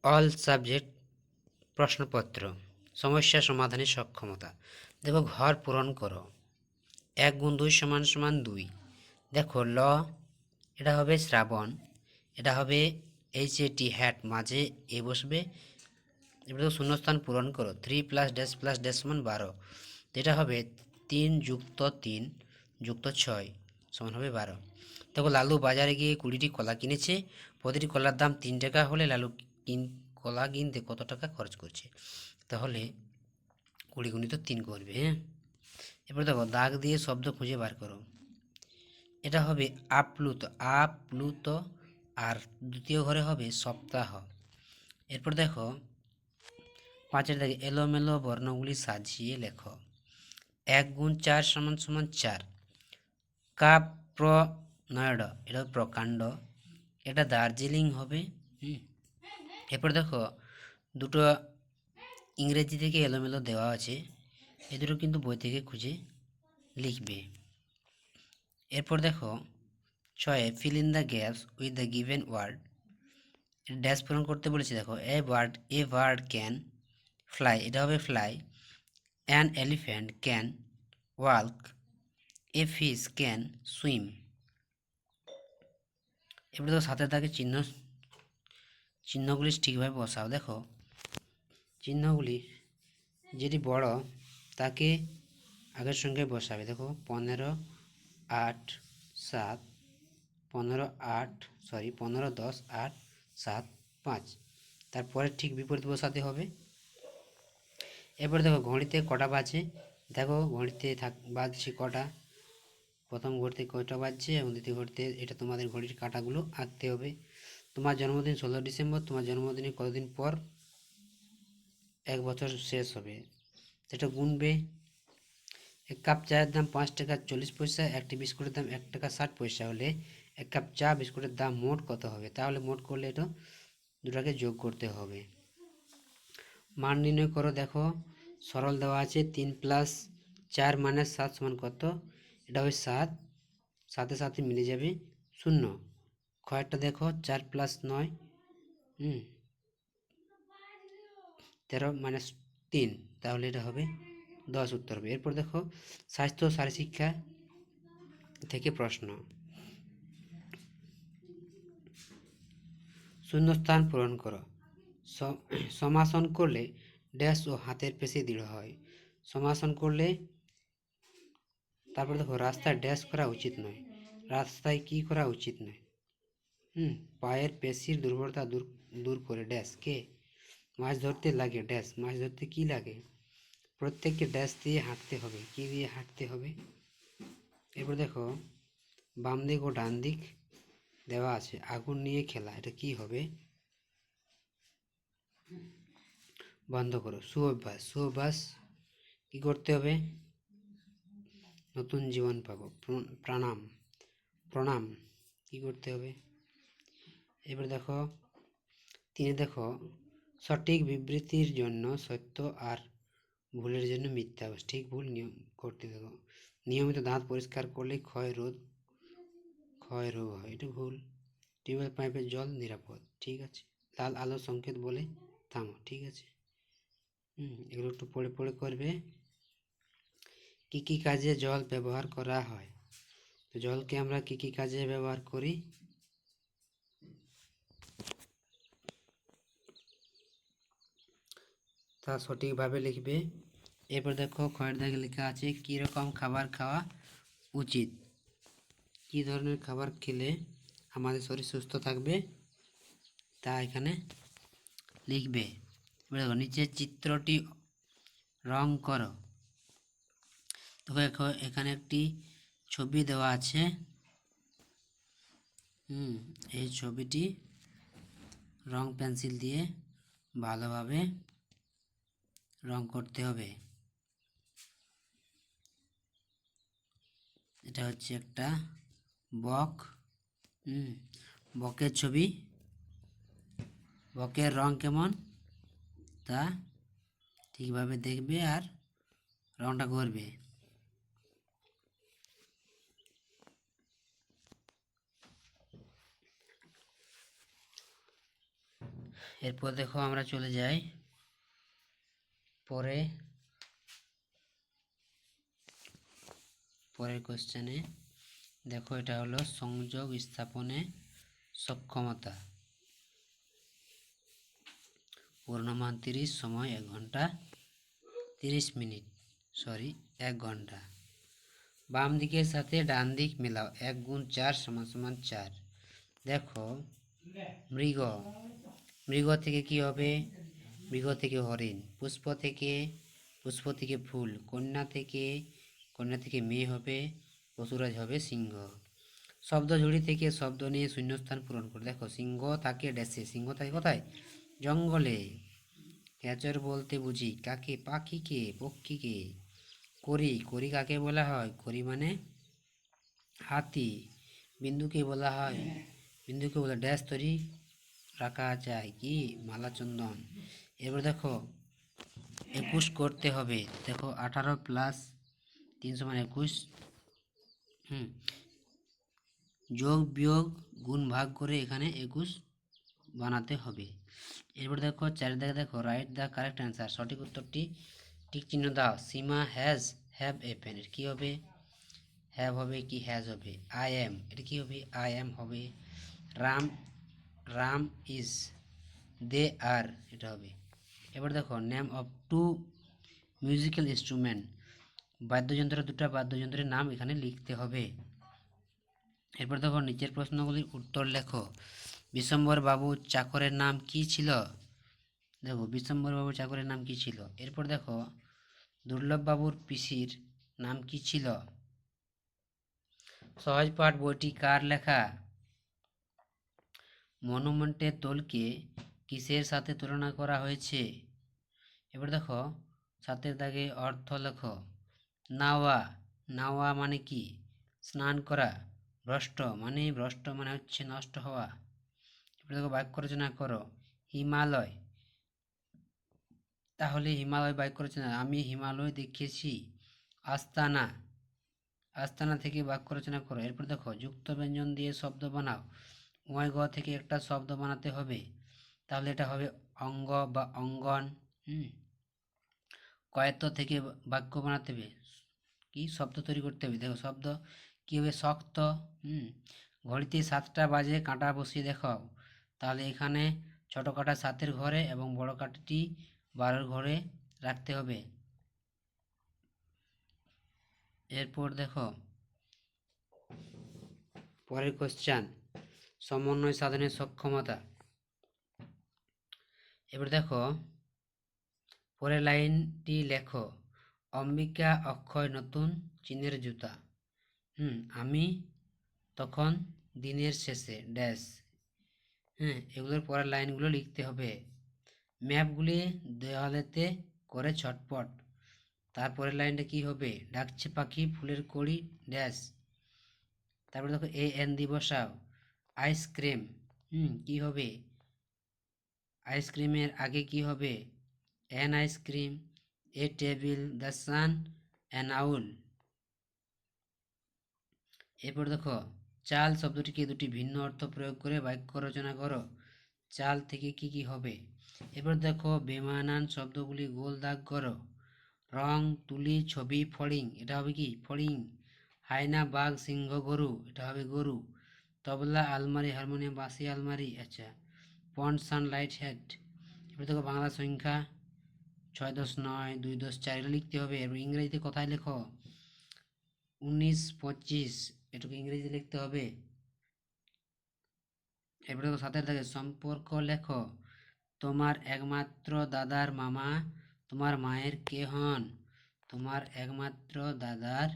All subject প্রশ্নপত্র, সমস্যা সমাধানের সক্ষমতা। দেখো ঘর পূরণ করো, 1 × 2 = 2। দেখো ল, এটা হবে শ্রাবণ, এটা হবে HAT হ্যাট, মাঝে এ বসবে। এবার দেখো শূন্যস্থান পূরণ করো, 3 + ড্যাশ প্লাস ড্যাশ সমান 12। এটা হবে 3 + 3 + 6 সমান হবে 12। দেখো লালু বাজারে গিয়ে 20টি কলা কিনেছে, প্রতিটি কলার দাম 3 টাকা হলে লালু কলা কিনতে কত টাকা খরচ করছে? তাহলে 20 × 3 করবে, হ্যাঁ। এরপর দেখো দাগ দিয়ে শব্দ খুঁজে বার করো। এটা হবে আপ্লুত, আপ্লুত, আর দ্বিতীয় ঘরে হবে সপ্তাহ। এরপর দেখো 5-এর দাগে এলোমেলো বর্ণগুলি সাজিয়ে লেখো। 1 × 4 = 4। কাপ্রনয়ড, এটা প্রকাণ্ড, এটা দার্জিলিং হবে। এরপর দেখো দুটো ইংরেজি থেকে এলোমেলো দেওয়া আছে, এ দুটো কিন্তু বই থেকে খুঁজে লিখবে। এরপর দেখো 6 fill in the gaps with the given word. Dash পূরণ করতে বলেছি। দেখো এ বার্ড ক্যান ফ্লাই, এটা হবে fly. An elephant can walk, a fish can swim. এবার দেখো সাথে থাকে চিহ্নগুলি ঠিকভাবে বসাও। দেখো চিহ্নগুলি যেটি বড় তাকে আগের সঙ্গে বসাবে। দেখো 15, 8, 7, 15, 10, 8, 7, 5, তারপরে ঠিক বিপরীত বসাতে হবে। এরপর দেখো ঘড়িতে কটা বাজে, দেখো ঘড়িতে বাজছে কটা, প্রথম ঘড়িতে কয়টা বাজছে এবং দ্বিতীয় ঘড়িতে, এটা তোমাদের ঘড়ির কাঁটাগুলো আঁকতে হবে। তোমার জন্মদিন 16 ডিসেম্বর, তোমার জন্মদিনে কতদিন পর 1 বছর শেষ হবে, সেটা গুনবে। 1 কাপ চায়ের দাম 5 টাকা 40 পয়সা, একটি বিস্কুটের দাম 1 টাকা 60 পয়সা হলে 1 কাপ চা বিস্কুটের দাম মোট কত হবে? তাহলে মোট করলে এটা দুটাকে যোগ করতে হবে। মান নির্ণয় করো। দেখো সরল দেওয়া আছে 3 + 4 - 7 সমান কত? এটা হবে 7, সাথে সাথে মিলে যাবে 0। ক্ষয়টা দেখো 4 + 9, 13 - 3, তাহলে এটা হবে 10 উত্তর হবে। এরপর দেখো স্বাস্থ্য ও শারীরশিক্ষা থেকে প্রশ্ন। শূন্যস্থান পূরণ করো। সমাসন করলে ড্যাশ ও হাতের পেশি দৃঢ় হয়। সমাসন করলে, তারপর দেখো রাস্তায় ড্যাশ করা উচিত নয়, রাস্তায় কি করা উচিত নয়? পায়ের পেশির দুর্বলতা দূর করে ড্যাশ কে? মাছ ধরতে লাগে ড্যাশ, মাছ ধরতে কি লাগে? প্রত্যেককে ড্যাশ দিয়ে হাঁটতে হবে, কি দিয়ে হাঁটতে হবে? এরপর দেখো বাম দিক ও ডান দিক দেওয়া আছে, আগুন নিয়ে খেলা, এটা কি হবে? বন্ধ করো। সুঅভ্যাস কি করতে হবে? নতুন জীবন পাবো। প্রণাম কি করতে হবে? এবার দেখো 3 দেখো সঠিক বিবৃতির জন্য সত্য আর ভুলের জন্য মিথ্যা, ঠিক ভুল নিয়ম করতে। দেখো নিয়মিত দাঁত পরিষ্কার করলে ক্ষয় রোগ হয়, এটা ভুল। টিউবওয়েল পাইপের জল নিরাপদ, ঠিক আছে। লাল আলো সংকেত বলে থামো, ঠিক আছে। এগুলো একটু পড়ে পড়ে করবে। কি কি কাজে জল ব্যবহার করা হয়? তো জলকে আমরা কি কি কাজে ব্যবহার করি? তা সঠিকভাবে লিখবে। এরপর দেখো খয়ের দাগে লেখা আছে কি রকম খাবার খাওয়া উচিত, কি ধরনের খাবার খেলে আমাদের শরীর সুস্থ থাকবে তা এখানে লিখবে। এবার দেখো নিচে চিত্রটি রং করো। দেখো এখানে একটি ছবি দেওয়া আছে। এই ছবিটি রং পেন্সিল দিয়ে ভালোভাবে রং করতে হবে। এটা হচ্ছে একটা বক, বকের ছবি। বকের রং কেমন তা ঠিকভাবে দেখবে আর রংটা করবে। এরপর দেখো আমরা চলে যাই পরের কোশ্চেনে। দেখো এটা হলো সংযোগ স্থাপনে সক্ষমতা। পূর্ণমান 30, সময় 1 ঘন্টা 30 মিনিট, 1 ঘন্টা। বাম দিকের সাথে ডান দিক মেলাও, 1 গুণ 4 = 4। দেখো মৃগ, মৃগ থেকে কি হবে? মৃগ থেকে হরিণ। পুষ্প থেকে ফুল। কন্যা থেকে মেয়ে হবে। পশুরাজ হবে সিংহ। শব্দ ঝুড়ি থেকে শব্দ নিয়ে শূন্যস্থান পূরণ করে। দেখো সিংহ থাকে ড্যাশে, সিংহ থাকে কোথায়? জঙ্গলে। খেচর বলতে বুঝি কাকে? পাখিকে, পক্ষীকে। করি কাকে বলা হয়? করি মানে হাতি। বিন্দুকে বলা ড্যাশ তৈরি রাখা যায় কি? মালা চন্দন। এবার দেখো 21 করতে হবে। দেখো 18 + 3 = 21। যোগ বিয়োগ গুণ ভাগ করে এখানে 21 বানাতে হবে। এরপর দেখো 4 দাগে দেখো রাইট দ্য কারেক্ট অ্যান্সার। সঠিক উত্তরটি টিক চিহ্ন দাও। সীমা হ্যাভ এ পেন, এর কি হবে? হ্যাভ হবে কি হ্যাজ হবে? আই এম, এটা কি হবে? আই এম হবে। রাম ইজ, দে আর, এটা হবে। এবার দেখো নেম অফ 2 মিউজিক্যাল ইনস্ট্রুমেন্ট। দুটা বাদ্যযন্ত্রের নাম এখানে লিখতে হবে। এরপর দেখো নিচের প্রশ্নগুলির উত্তর লেখো। বিশ্বম্বর বাবু চাকরের নাম কি ছিল? দেখো বিশ্বম্বর বাবু চাকরের নাম কি ছিল? এরপর দেখো দুর্লভ বাবুর পিসির নাম কি ছিল? সহজ পাঠ বইটি কার লেখা? মনুমেন্টের দোলকে কিসের সাথে তুলনা করা হয়েছে? এবার দেখো 7 দাগে অর্থ লেখো। নাওয়া মানে কি? স্নান করা। ভ্রষ্ট মানে হচ্ছে নষ্ট হওয়া। এবার দেখো বাক্য রচনা করো। হিমালয়, তাহলে হিমালয় বাক্য রচনা। আমি হিমালয় দেখেছি। আস্তানা থেকে বাক্য রচনা করো। এরপর দেখো যুক্ত ব্যঞ্জন দিয়ে শব্দ বানাও। উভয় গ থেকে একটা শব্দ বানাতে হবে, তাহলে এটা হবে অঙ্গ বা অঙ্গন। কয়েত্ব থেকে বাক্য বানাতে হবে, কি শব্দ তৈরি করতে হবে। দেখো শব্দ কি হবে? শক্ত। ঘড়িতে 7টা বাজে, কাঁটা বসিয়ে দেখাও। তাহলে এখানে ছোট কাঁটা 7-এর ঘরে এবং বড় কাঁটাটি 12-এর ঘরে রাখতে হবে। এরপর দেখো পরের কোশ্চেন, সমন্বয় সাধনের সক্ষমতা। এবার দেখো পরের লাইনটি লেখো। অম্বিকা অক্ষয় নতুন চীনের জুতা। আমি তখন দিনের শেষে ড্যাশ। এগুলোর পরের লাইনগুলো লিখতে হবে। ম্যাপগুলি দেওয়ালেতে করে ছটপট। তারপরের লাইনটা কি হবে? ডাকছে পাখি ফুলের কড়ি ড্যাশ। তারপরে দেখো এন দিয়ে বসাও। আইসক্রিম, কি হবে? আইসক্রিমের আগে কি হবে? An ice cream. A table, the sun, an owl. এরপর দেখো চাল শব্দটিকে দুটি ভিন্ন অর্থ প্রয়োগ করে বাক্য রচনা করো। চাল থেকে কি কি হবে? এরপর দেখো বেমানান শব্দগুলি গোল দাগ করো। রং, তুলি, ছবি, ফড়িং, এটা হবে কি? ফড়িং। হায়না, বাঘ, সিংহ, গরু, এটা হবে গরু। তবলা, আলমারি, হারমোনিয়াম, বাঁশি, আলমারি। আচ্ছা। পন্ড, সান, লাইট, হেড। এবার দেখো বাংলা সংখ্যা 6-9, 2-4, এটা লিখতে হবে। এবার ইংরেজিতে কোথায় লেখো? 19-25, এটুকু ইংরেজি লিখতে হবে। এবার দেখো 7 দাগে সম্পর্ক লেখো। তোমার একমাত্র দাদার মামা তোমার মায়ের কে হন? তোমার একমাত্র দাদার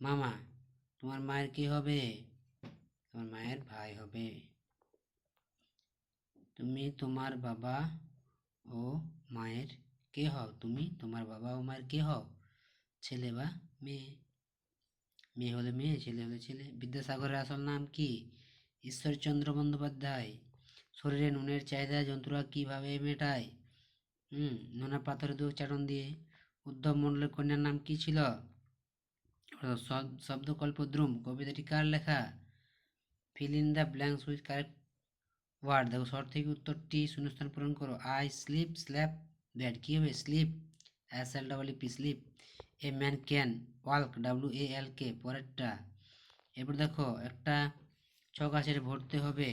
মামা তোমার মায়ের কি হবে? তোমার মায়ের ভাই হবে। তুমি তোমার বাবা ও মায়ের কে হও? তুমি তোমার বাবা ও মায়ের কে হও? ছেলে বা মেয়ে। মেয়ে হলে মেয়ে, ছেলে হলে ছেলে। বিদ্যাসাগরের আসল নাম কি? ঈশ্বরচন্দ্র বন্দ্যোপাধ্যায়। শরীরে নুনের চাহিদা জন্তুরা কিভাবে মেটায়? নোনা পাথরে 2 চাটন দিয়ে। উদ্ধব মণ্ডলের কন্যার নাম কি ছিল? শব্দকল্পদ্রুম। কবিতাটি কার লেখা? Fill in the blanks with correct word দেখো সঠিক উত্তরটি শূন্যস্থান পূরণ করো। আই স্লিপ স্ল্যাপ ব্যাড কী হবে? Sleep, SLEEP sleep. A man can walk, WALK পরেরটা। এরপর দেখো একটা ছক আছে, এটা ভরতে হবে।